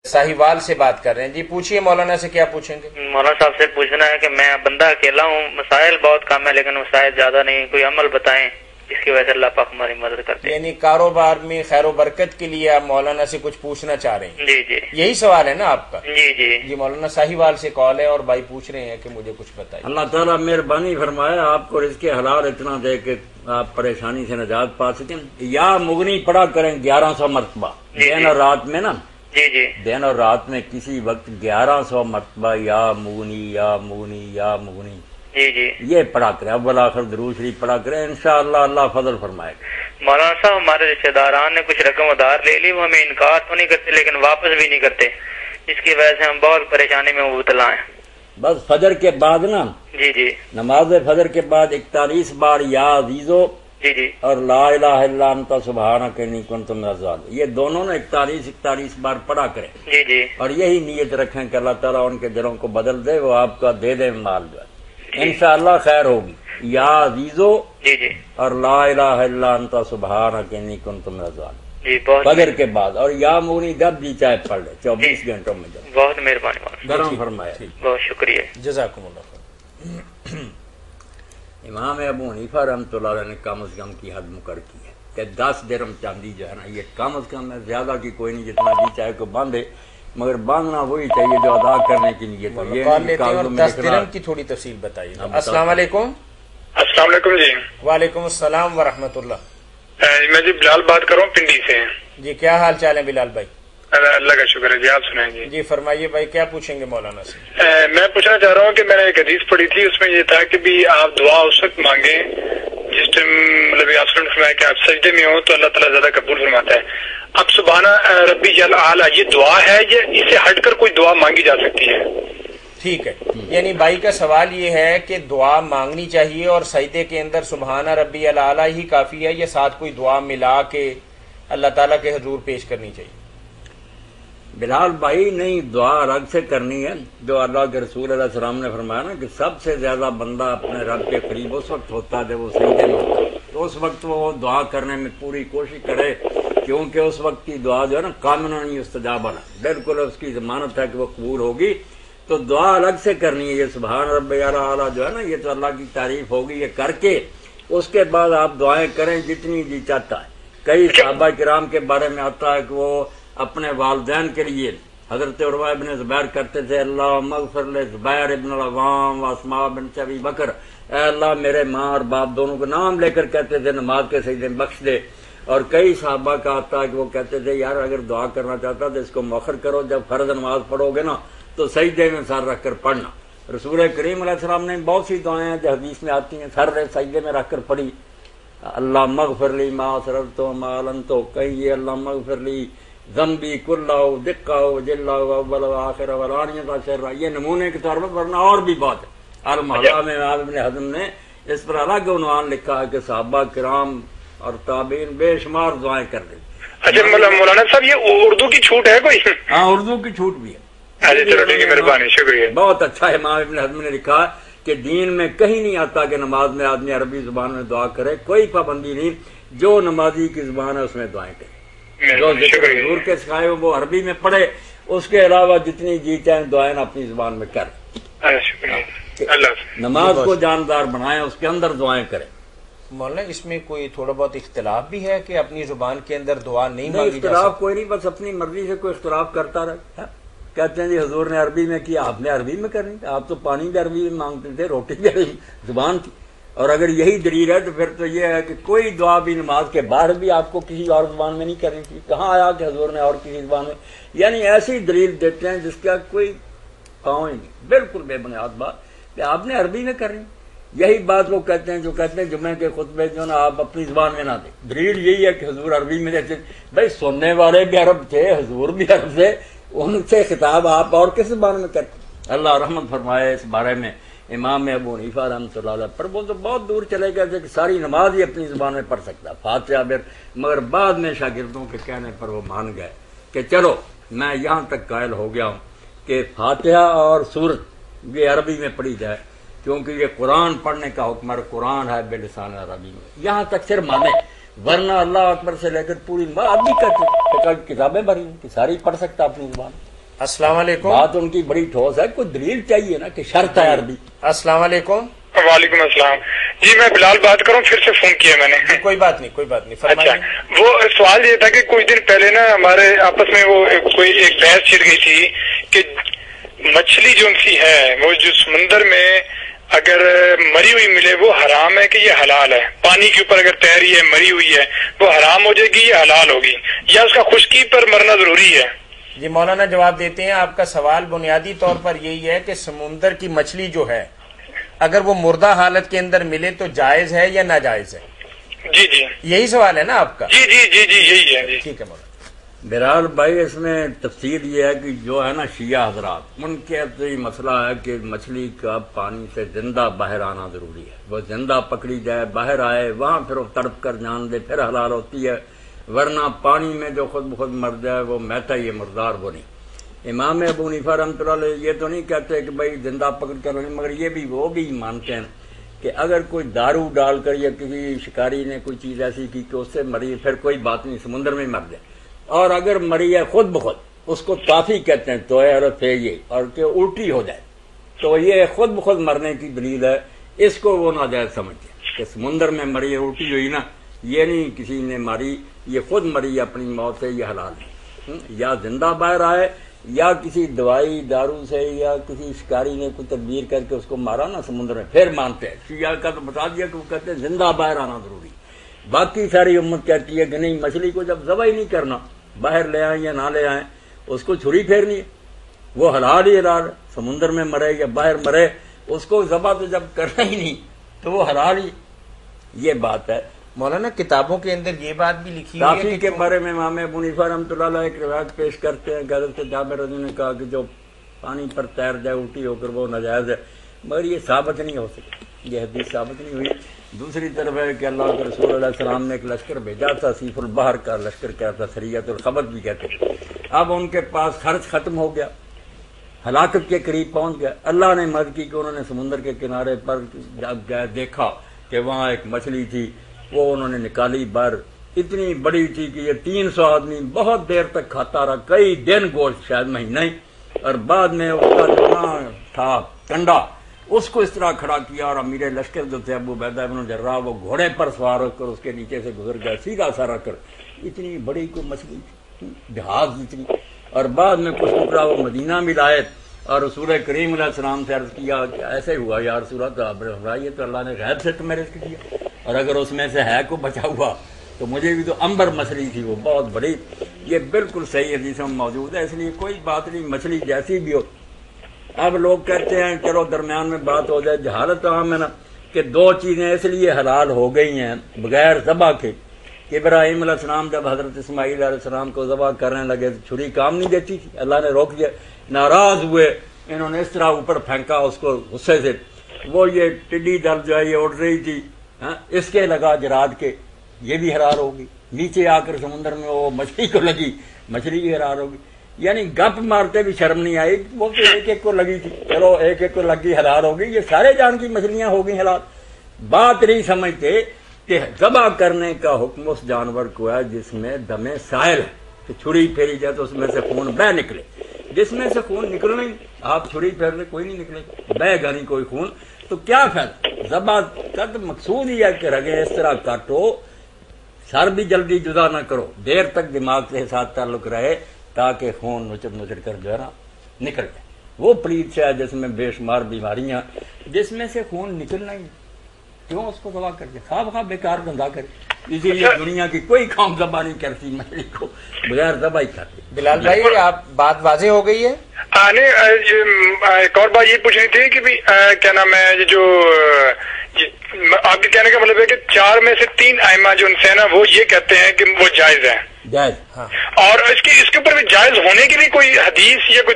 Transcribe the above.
साहिवाल से बात कर रहे हैं जी। पूछिए मौलाना से, क्या पूछेंगे? मौलाना साहब से पूछना है कि मैं बंदा अकेला हूँ, मसाइल बहुत कम है लेकिन मसाइल ज्यादा नहीं, कोई अमल बताएं जिसकी वजह से अल्लाह पाक हमारी मदद करते हैं। यानी कारोबार में खैर बरकत के लिए आप मौलाना से कुछ पूछना चाह रहे हैं? जी जी, यही सवाल है ना आपका? जी जी जी मौलाना साहिवाल से कॉल है और भाई पूछ रहे हैं कि मुझे कुछ बताइए। अल्लाह ताला मेहरबानी फरमाए आपको रिज़्क़ हलाल इतना दे कि आप परेशानी से निजात पा सकें। या मुगनी पढ़ा करें 1100 मरतबा दिन और रात में ना, जी जी, दिन और रात में किसी वक्त 1100 मरतबा या मुगनी या मुगनी या मुगनी जी जी, ये पढ़ा करें। अव्वल आखिर दुरूद शरीफ पढ़ा करें, इंशाअल्लाह अल्लाह फजल फरमाएगा। मौलाना साहब हमारे रिश्तेदारान ने कुछ रकम उधार ले ली, वो हमें इनकार तो नहीं करते लेकिन वापस भी नहीं करते, जिसकी वजह से हम बहुत परेशानी में मुबतला हैं। बस फजर के बाद ना, जी जी, नमाज फजर के बाद 41 बार या अजीजो जी जी, और ला इलाहा इल्ला अंता सुबहानक इन्नी कुन्तु मिनज़ ज़ालिमीन, ये दोनों ने 41 बार पढ़ा करें जी जी, और यही नीयत रखें कि अल्लाह ताला उनके दिलों को बदल दे, वो आपका दे दे माल जो है इंशाअल्लाह खैर होगी। या अजीजो जी जी, और ला इलाहा इल्ला अंता सुबहानक इन्नी कुन्तु मिनज़ ज़ालिमीन जी, बहुत फजर के बाद, और या मुगनी जब भी चाहे पढ़ ले 24 घंटों में जब बहुत मेहरबानी मौलाना, गरम फरमाया। बहुत शुक्रिया। जज़ाकुमुल्लाह। इमाम अबू हनीफा रहमतुल्लाह अलैह ने कम से कम की हद मुकर की है कि 10 दिरहम चांदी जो है ना, ये कम से कम है, ज्यादा की कोई नहीं, जितना जी चाहे को बांधे, मगर बांधना वही चाहिए जो अदा करने की नीयत हो। ये कॉल लेते हैं और 10 दिरहम की थोड़ी तफसील बताइए। अस्सलाम वालेकुम। अस्सलाम वालेकुम जी। वालेकुम अस्सलाम व रहमतुल्लाह। मैं जी बिलाल बात कर रहा हूँ पिंडी से। जी क्या हाल चाल है बिलाल भाई? अल्लाह का शुक्र है जी, आप सुनाएंगे? जी फरमाइए भाई, क्या पूछेंगे मौलाना से? मैं पूछना चाह रहा हूँ कि मैंने एक हदीस पढ़ी थी, उसमें ये था कि भी आप दुआ उस वक्त मांगे जिस टाइम मतलब आपने फरमाया कि आप सजदे में हो तो अल्लाह ताला ज्यादा कबूल फरमाता है। अब सुबहाना रब्बी जल आला ये दुआ है, ये इससे हटकर कोई दुआ मांगी जा सकती है? ठीक है, यानी भाई का सवाल ये है कि दुआ मांगनी चाहिए और सजदे के अंदर सुबहाना रब्बी अल आला ही काफी है या साथ कोई दुआ मिला के अल्लाह ताला के हुजूर पेश करनी चाहिए? बिलाल भाई नहीं, दुआ अलग से करनी है। जो अल्लाह के रसूल अलैहि सलाम ने फरमाया ना कि सबसे ज्यादा बंदा अपने रब के करीब उस वक्त होता है जब वो सजदे में होता है, तो उस वक्त वो दुआ करने में पूरी कोशिश करे, क्योंकि उस वक्त की दुआ जो है ना कामिनन युस्तजाब है, बिल्कुल उसकी जमानत है कि वो कबूल होगी। तो दुआ अलग से करनी है। ये सुभान रब्बी आला जो है ना, ये तो अल्लाह की तारीफ होगी, ये करके उसके बाद आप दुआएं करें जितनी जी चाहता है। कई सहाबा किराम के बारे में आता है कि वो अपने वालदैन के लिए हजरत उर्वा इब्न ज़ुबैर करते थे, अल्लाह मग़फ़िर ले ज़ुबैर इब्न अल-अव्वाम व अस्मा बिन्त अबी बकर, अल्लाह मेरे माँ और बाप दोनों को नाम लेकर कहते थे नमाज के सजदे में बख्श दे। और कई सहाबा का आता है कि वो कहते थे यार अगर दुआ करना चाहता तो इसको मौखर करो, जब फर्ज नमाज पढ़ोगे ना तो सजदे में सर रख कर पढ़ना। रसूल करीम अलैहि सलाम ने बहुत सी दुआएं हैं जो हदीस में आती हैं, सर सजदे में रख कर पढ़ी, अल्लाह मग़फ़िर ली मा असररतु मा अलनतु, कहिए अल्लाह मग़फ़िर ली ज़म्बी कुल्लहु दिक्कहु जिल्लहु अव्वल व आखिर व अलानियत व सिर्र, ये नमूने के तौर पर, वरना और भी बात है। अल-मुहल्ला में इब्न हज़म ने इस पर अलग उन्वान लिखा है कि सहाबा किराम और ताबीन बेशुमार दुआएं कर दी। अच्छा मौलाना साहब ये उर्दू की छूट है कोई? हाँ उर्दू की छूट भी है। अच्छा चलो ठीक है, मेहरबानी, शुक्रिया। बहुत अच्छा है। इमाम इब्न हज़म ने लिखा कि दीन में कहीं नहीं आता कि नमाज में आदमी अरबी जुबान में दुआ करे, कोई पाबंदी नहीं, जो नमाजी की जुबान है उसमें दुआएं करे, जो जिक्र हुजूर के सिखाए वो अरबी में पढ़े, उसके अलावा जितनी जी चाहे दुआएं अपनी जुबान में कर। नमाज को जानदार बनाए, उसके अंदर दुआएं करें। मौलाना इसमें कोई थोड़ा बहुत इख्तिलाफ भी है कि अपनी जुबान के अंदर दुआ नहीं मांगी जा सकती? इख्तिलाफ कोई नहीं, बस अपनी मर्जी से कोई इख्तिलाफ करता रहे। कहते हैं जी हुजूर ने अरबी में किया, आपने अरबी में करनी, आप तो पानी भी अरबी में मांगते थे, रोटी भी अरबी जुबान थी। और अगर यही दलील है तो फिर तो ये है कि कोई दुआ भी नमाज के बाहर भी आपको किसी और जुबान में नहीं करनी चाहिए। कहाँ आया कि हुजूर ने और किसी जुबान में, यानी ऐसी दलील देते हैं जिसका कोई पाँव ही नहीं, बिल्कुल बेबुनियाद बात कि आपने अरबी में करनी। यही बात वो कहते हैं जो कहते हैं जुम्मे के खुतबे जो ना आप अपनी जुबान में ना दें, दलील यही है कि हुजूर अरबी में देते। भाई सुनने वाले भी अरब थे, हुजूर भी अरब थे, उनसे खिताब आप और किस जुबान में करते? अल्लाह रहमत फरमाए इस बारे में इमाम अबू हनीफा रहमतुल्लाह अलैह पर। वो तो बहुत दूर चले गए थे कि सारी नमाज ही अपनी जुबान में पढ़ सकता फातिहा बिर, मगर बाद में शागिर्दों के कहने पर वो मान गए कि चलो मैं यहाँ तक कायल हो गया हूँ कि फातिहा और सूरत ये अरबी में पढ़ी जाए, क्योंकि ये कुरान पढ़ने का हुक्म है, कुरान है बेलिसान अरबी में, यहाँ तक सिर्फ माने। वरना अल्लाह अकबर से लेकर पूरी अब भी किताबें भरी कि सारी पढ़ सकता अपनी जुबान। अस्सलाम वालेकुम। बात उनकी बड़ी ठोस है, कोई दलील चाहिए ना कि शर्त है अरबी। अस्सलाम वालेकुम। वालेकुम अस्सलाम जी, मैं बिलाल बात कर रहा हूँ, फिर से फोन किया मैंने। कोई बात नहीं, कोई बात नहीं, फरमाइए। अच्छा, वो सवाल ये था कि कुछ दिन पहले ना हमारे आपस में वो कोई एक बहस छिड़ गई थी कि मछली जो सी है वो जो समुंदर में अगर मरी हुई मिले वो हराम है कि ये हलाल है? पानी के ऊपर अगर तैर रही है मरी हुई है वो हराम हो जाएगी या हलाल होगी, या उसका खुश्की पर मरना जरूरी है? जी मौलाना जवाब देते हैं। आपका सवाल बुनियादी तौर पर यही है कि समुंदर की मछली जो है अगर वो मुर्दा हालत के अंदर मिले तो जायज है या नाजायज है? जी जी, यही सवाल है ना आपका? जी जी जी जी, यही है जी। ठीक है मौलाना। बिलाल भाई, इसमें तफसील ये है कि जो है ना शिया हजरात, उनके तो ये मसला है कि मछली का पानी से जिंदा बाहर आना जरूरी है। वो जिंदा पकड़ी जाए, बाहर आए, वहां फिर वो तड़प कर जान दे, फिर हलाल होती है। वरना पानी में जो खुद ब खुद मर जाए वो मैता, ये मुर्दार वो नहीं। इमाम अबू हनीफा रहमतुल्लाह अलैह ये तो नहीं कहते कि भाई जिंदा पकड़ कर, मगर ये भी वो भी मानते हैं कि अगर कोई दारू डालकर या किसी शिकारी ने कोई चीज ऐसी की कि उससे मरी, फिर कोई बात नहीं, समुद्र में मर जाए। और अगर मरी है खुद ब खुद, उसको काफी कहते हैं, तो ये और कि उल्टी हो जाए, तो ये खुद ब खुद मरने की दलील है। इसको वो नाजायज समझते हैं कि समुद्र में मरी है, उल्टी हुई ना, ये नहीं किसी ने मारी, ये खुद मरी अपनी मौत से, ये हलाल है। या जिंदा बाहर आए या किसी दवाई दारू से या किसी शिकारी ने कोई तदबीर करके उसको मारा ना समुद्र में, फिर मानते हैं। शिया का तो बता दिया कि वो कहते हैं जिंदा बाहर आना जरूरी। बाकी सारी उम्मत कहती है कि नहीं, मछली को जब ज़बह ही नहीं करना, बाहर ले आए या ना ले आए, उसको छुरी फेरनी है, वो हलाल ही हलाल। समुद्र में मरे या बाहर मरे, उसको ज़बह तो जब करना ही नहीं तो वो हलाल ही। ये बात है। मौलाना किताबों के अंदर ये बात भी लिखी हुई काफी है के बारे में इमाम अबू हनीफा रहमतुल्लाह अलैह एक रिवायत पेश करते हैं कि हज़रत जाबिर रज़ी ने कहा कि जो पानी पर तैर जाए उल्टी होकर वो नाजायज है, मगर ये साबित नहीं हो सकी, ये हदीस साबित नहीं हुई। दूसरी तरफ है कि अल्लाह के रसूल अलैहि सलाम ने एक लश्कर भेजा था, सीफुल बहर का लश्कर क्या था, सरियतुल खबर भी कहते। अब उनके पास खर्च खत्म हो गया, हलाकत के करीब पहुंच गया। अल्लाह ने मदद की कि उन्होंने समुद्र के किनारे पर जब गए, देखा कि वहां एक मछली थी, वो उन्होंने निकाली बाहर। इतनी बड़ी थी कि ये 300 आदमी बहुत देर तक खाता रहा, कई दिन गोश्त, शायद महीना ही। और बाद में उसका जितना था कंडा, उसको इस तरह खड़ा किया और अमीर लश्कर जो थे अबू उबैदा इब्न जर्राह, वो घोड़े पर सवार होकर उसके नीचे से गुजर गया, सीधा सा रखकर। इतनी बड़ी कोई मछली थी, जहाज इतनी। और बाद में कुछ टुकड़ा वो मदीना में लाए और रसूल करीम अलैहिस्सलाम से अर्ज किया कि ऐसे हुआ यार रसूल, ये तो अल्लाह ने गैब से तुम्हें रिज़्क़ दिया, और अगर उसमें से है को बचा हुआ तो मुझे भी तो अंबर मछली थी वो बहुत बड़ी। ये बिल्कुल सही हदीस में मौजूद है, इसलिए कोई बात नहीं, मछली जैसी भी हो। अब लोग कहते हैं चलो दरमियान में बात हो जाए, जहालत आम है ना कि दो चीजें इसलिए हलाल हो गई हैं बगैर ज़बह के कि इब्राहिम अलैहिस्सलाम जब हजरत इस्माइल अलैहिस्सलाम को ज़बह करने लगे तो छुरी काम नहीं देती थी, अल्लाह ने रोक दिया। नाराज हुए, इन्होंने इस तरह ऊपर फेंका उसको गुस्से से, वो ये टिड्डी दल जो है ये उड़ रही थी, इसके लगा जराद के, ये भी हरार होगी। नीचे आकर समुद्र में वो मछली को लगी, मछली भी हरार होगी। यानी गप मारते भी शर्म नहीं आई, वो तो एक एक को लगी थी, चलो एक एक को लगी हलाल होगी, ये सारे जान की मछलियां हो गई हलाल। बात नहीं समझते कि ज़बह करने का हुक्म उस जानवर को है जिसमें दमे साइल है, कि छुरी फेरी जाए तो उसमें से खून बह निकले। जिसमें से खून निकलना ही, आप छुरी फेर ले कोई नहीं निकलेगा, बहेगा नहीं कोई खून, तो क्या फायदा। ज़बह का तो मकसूद ही है कि रगे इस तरह काटो, सर भी जल्दी जुदा ना करो, देर तक दिमाग के साथ ताल्लुक रहे ताकि खून नुचर नुचर कर जो है ना निकल जाए। वो प्लीत से है जिसमें बेशुमार बीमारियां, जिसमें से खून निकलना ही, क्यों उसको दवा करके खा बेकार धंधा करे। इसीलिए दुनिया की कोई काम दबा नहीं करती मछली को, बगैर दबा ही खाती। बिलाल भाई आप बात वाजे हो गई है। एक और बात ये पूछनी थी कि भी क्या नाम है, ये जो आपके कहने का मतलब है कि 4 में से 3 आइमा जो उनसे है ना वो ये कहते हैं कि वो जायज है, जायज, हाँ। और इसके ऊपर भी जायज होने के लिए कोई हदीस या कोई